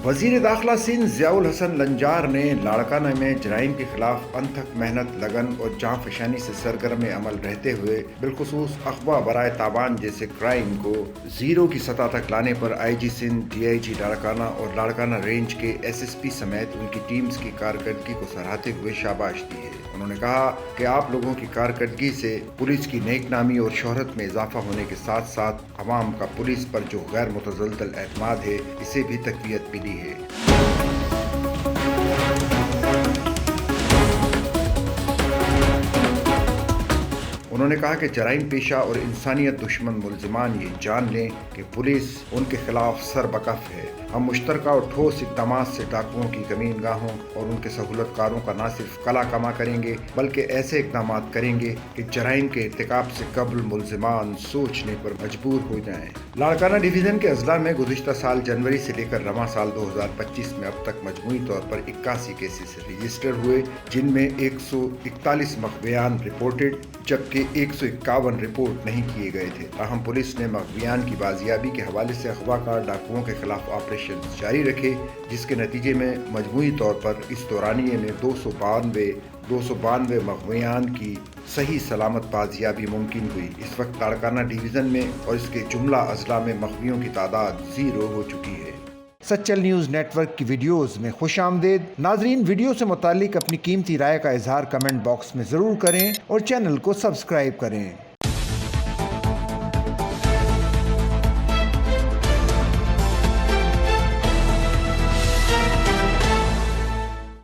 वजीर दाखिला सिंध ज़ियाउल हसन लंजार ने लाड़काना में जराइम के खिलाफ अनथक मेहनत, लगन और जाँ फशानी से सरगर्म अमल रहते हुए बिलखुसूस अगवा बराए ताबान जैसे क्राइम को जीरो की सतह तक लाने पर IG सिंध, DIG लाड़काना और लाड़काना रेंज के SSP समेत उनकी टीम्स की कारकर्दगी को सराहते हुए शाबाश दी है। उन्होंने कहा कि आप लोगों की कारकर्दगी से पुलिस की नेक नामी और शोहरत में इजाफा होने के साथ साथ अवाम का पुलिस पर जो गैर मुतज़लज़ल एतमाद है, इसे भी तक़वियत मिली है। उन्होंने कहा कि जराइम पेशा और इंसानियत दुश्मन मुल्ज़िमान ये जान लें कि पुलिस उनके खिलाफ सरबकफ है। हम मुश्तरका और ठोस इक़दामात से डाकुओं की कमीनगाहों और उनके सहूलतकारों का न सिर्फ कला कमा करेंगे बल्कि ऐसे इक़दामात करेंगे कि जराइम के इर्तिकाब से कबल मुल्ज़िमान सोचने पर मजबूर हो जाएं। लाड़काना डिवीज़न के अजला में गुज़िश्ता साल जनवरी से लेकर रवां साल 2025 में अब तक मजमूई तौर पर 81 केसेस रजिस्टर हुए, जिनमें 141 मकबियान रिपोर्टेड जबकि 151 रिपोर्ट नहीं किए गए थे। ताहम पुलिस ने मकबियान की बाजियाबी के हवाले से अगवाकार डाकुओं के खिलाफ ऑपरेशन जारी रखे, जिसके नतीजे में मजमूई तौर पर इस दौरानिये में 292 मकबियान की सही सलामत बाजियाबी मुमकिन हुई। इस वक्त लाड़काना डिवीज़न में और इसके जुमला अजला में मकबियों की तादाद 0 हो चुकी है। सच्चल न्यूज़ नेटवर्क की वीडियोज़ में खुश आमदेद। नाजरीन, वीडियो से मुतालिक अपनी कीमती राय का इजहार कमेंट बॉक्स में ज़रूर करें और चैनल को सब्सक्राइब करें।